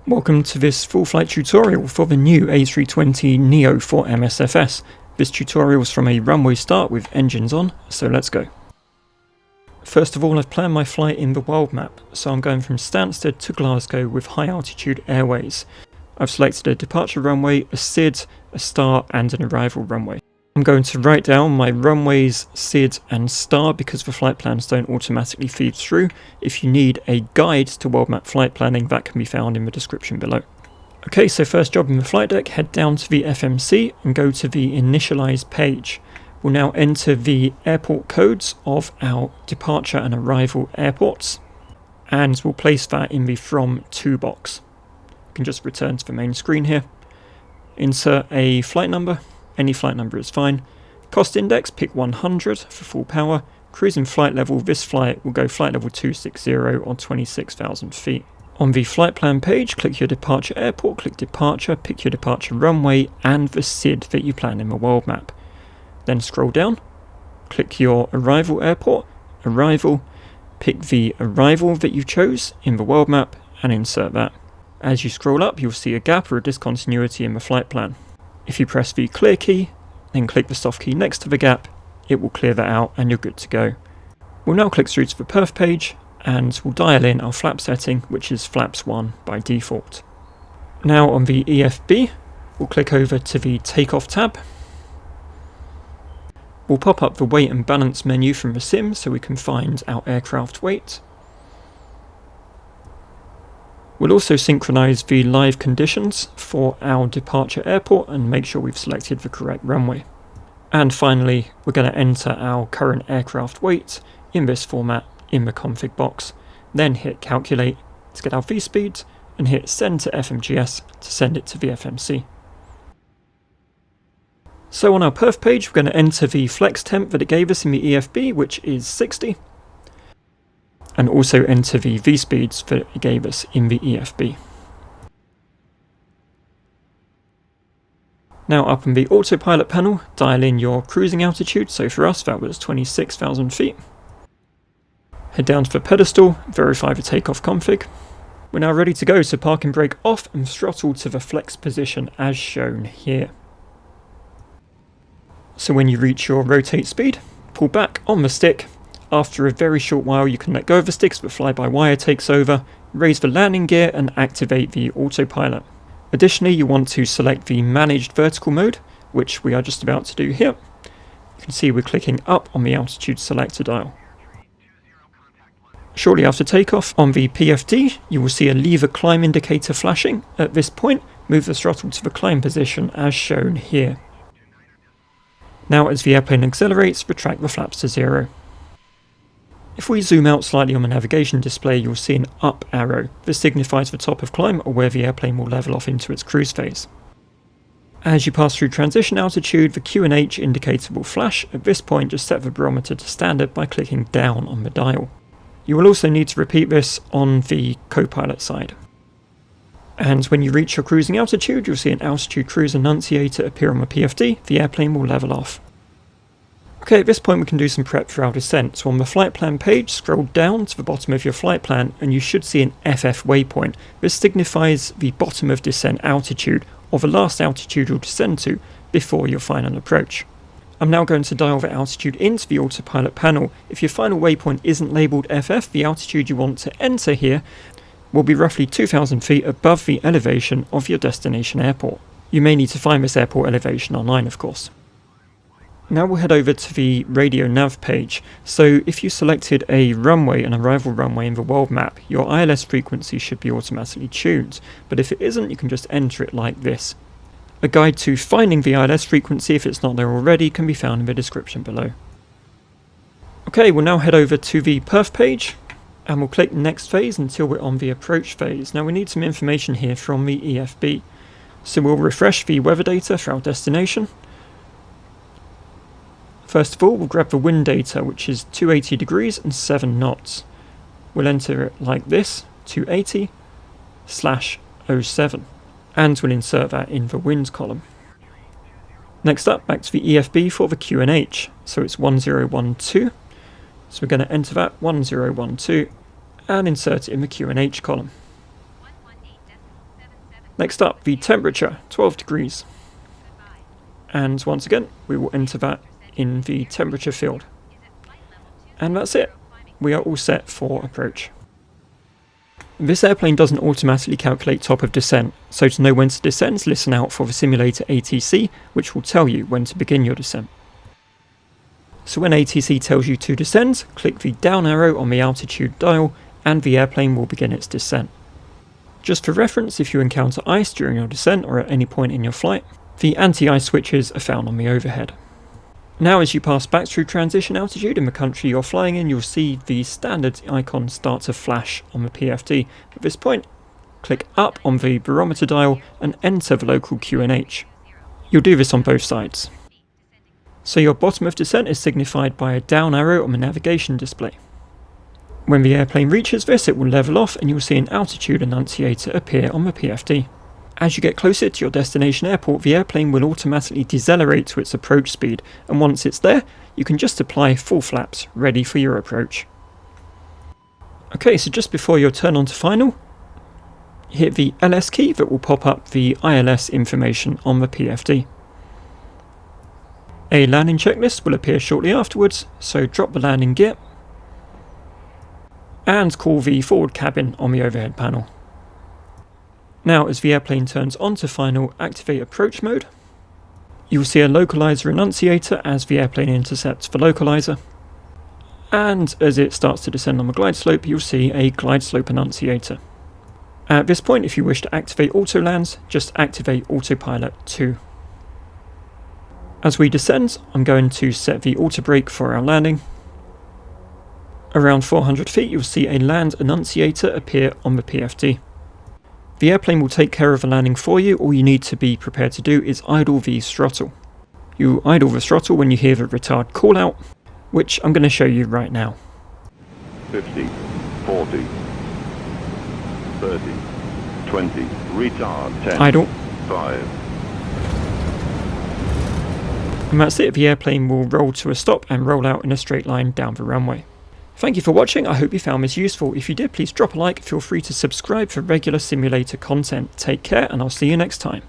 Welcome to this full flight tutorial for the new A320neo for MSFS. This tutorial is from a runway start with engines on, so let's go. First of all, I've planned my flight in the world map, so I'm going from Stansted to Glasgow with high altitude airways. I've selected a departure runway, a SID, a star and an arrival runway. I'm going to write down my runways, SID and star because the flight plans don't automatically feed through. If you need a guide to world map flight planning, that can be found in the description below. Okay, so first job in the flight deck, head down to the FMC and go to the initialize page. We'll now enter the airport codes of our departure and arrival airports, and we'll place that in the from to box. You can just return to the main screen here. Insert a flight number. Any flight number is fine. Cost index, pick 100 for full power. Cruising flight level, this flight will go flight level 260 on 26,000 feet. On the flight plan page, click your departure airport, click departure, pick your departure runway and the SID that you plan in the world map. Then scroll down, click your arrival airport, arrival, pick the arrival that you chose in the world map and insert that. As you scroll up, you'll see a gap or a discontinuity in the flight plan. If you press the clear key, then click the soft key next to the gap, it will clear that out and you're good to go. We'll now click through to the perf page and we'll dial in our flap setting, which is flaps 1 by default. Now on the EFB, we'll click over to the Takeoff tab. We'll pop up the weight and balance menu from the sim so we can find our aircraft weight. We'll also synchronise the live conditions for our departure airport and make sure we've selected the correct runway. And finally, we're going to enter our current aircraft weight in this format in the config box. Then hit calculate to get our v-speeds and hit send to FMGS to send it to the FMC. So on our perf page, we're going to enter the flex temp that it gave us in the EFB, which is 60. And also enter the v-speeds that it gave us in the EFB. Now up in the autopilot panel, dial in your cruising altitude, so for us that was 26,000 feet. Head down to the pedestal, verify the takeoff config. We're now ready to go, so park and brake off and throttle to the flex position as shown here. So when you reach your rotate speed, pull back on the stick. After a very short while you can let go of the sticks, but fly-by-wire takes over, raise the landing gear and activate the autopilot. Additionally, you want to select the managed vertical mode, which we are just about to do here. You can see we're clicking up on the altitude selector dial. Shortly after takeoff, on the PFD, you will see a lever climb indicator flashing. At this point, move the throttle to the climb position as shown here. Now as the airplane accelerates, retract the flaps to 0. If we zoom out slightly on the navigation display, you'll see an up arrow. This signifies the top of climb or where the airplane will level off into its cruise phase. As you pass through transition altitude, the Q&H indicator will flash. At this point, just set the barometer to standard by clicking down on the dial. You will also need to repeat this on the co-pilot side. And when you reach your cruising altitude, you'll see an altitude cruise annunciator appear on the PFD. The airplane will level off. Okay, at this point we can do some prep for our descent. So on the flight plan page, scroll down to the bottom of your flight plan and you should see an FF waypoint. This signifies the bottom of descent altitude, or the last altitude you'll descend to before your final approach. I'm now going to dial the altitude into the autopilot panel. If your final waypoint isn't labelled FF, the altitude you want to enter here will be roughly 2,000 feet above the elevation of your destination airport. You may need to find this airport elevation online, of course. Now we'll head over to the radio nav page. So if you selected a runway, an arrival runway in the world map, your ILS frequency should be automatically tuned. But if it isn't, you can just enter it like this. A guide to finding the ILS frequency, if it's not there already, can be found in the description below. Okay, we'll now head over to the perf page and we'll click next phase until we're on the approach phase. Now we need some information here from the EFB. So we'll refresh the weather data for our destination. First of all, we'll grab the wind data, which is 280 degrees and 7 knots. We'll enter it like this, 280/07, and we'll insert that in the winds column. Next up, back to the EFB for the Q&H. So it's 1012. So we're going to enter that 1012 and insert it in the Q&H column. Next up, the temperature, 12 degrees. And once again, we will enter that in the temperature field. And that's it. We are all set for approach. This airplane doesn't automatically calculate top of descent, so to know when to descend, listen out for the simulator ATC, which will tell you when to begin your descent. So when ATC tells you to descend, click the down arrow on the altitude dial and the airplane will begin its descent. Just for reference, if you encounter ice during your descent or at any point in your flight, the anti-ice switches are found on the overhead. Now as you pass back through transition altitude in the country you're flying in, you'll see the standard icon start to flash on the PFD. At this point, click up on the barometer dial and enter the local QNH. You'll do this on both sides. So your bottom of descent is signified by a down arrow on the navigation display. When the airplane reaches this, it will level off and you'll see an altitude annunciator appear on the PFD. As you get closer to your destination airport, the airplane will automatically decelerate to its approach speed, and once it's there, you can just apply full flaps, ready for your approach. Okay, so just before your turn on to final, hit the LS key that will pop up the ILS information on the PFD. A landing checklist will appear shortly afterwards, so drop the landing gear and call the forward cabin on the overhead panel. Now as the airplane turns on to final, activate approach mode. You will see a localizer annunciator as the airplane intercepts the localizer, and as it starts to descend on the glide slope, you'll see a glide slope annunciator. At this point, if you wish to activate auto lands, just activate autopilot 2. As we descend, I'm going to set the auto brake for our landing. Around 400 feet, you'll see a land annunciator appear on the PFD. The airplane will take care of the landing for you. All you need to be prepared to do is idle the throttle. You idle the throttle when you hear the retard call out, which I'm going to show you right now. 50, 40, 30, 20, retard, 10, idle. 5. And that's it, the airplane will roll to a stop and roll out in a straight line down the runway. Thank you for watching, I hope you found this useful. If you did, please drop a like, feel free to subscribe for regular simulator content. Take care and I'll see you next time.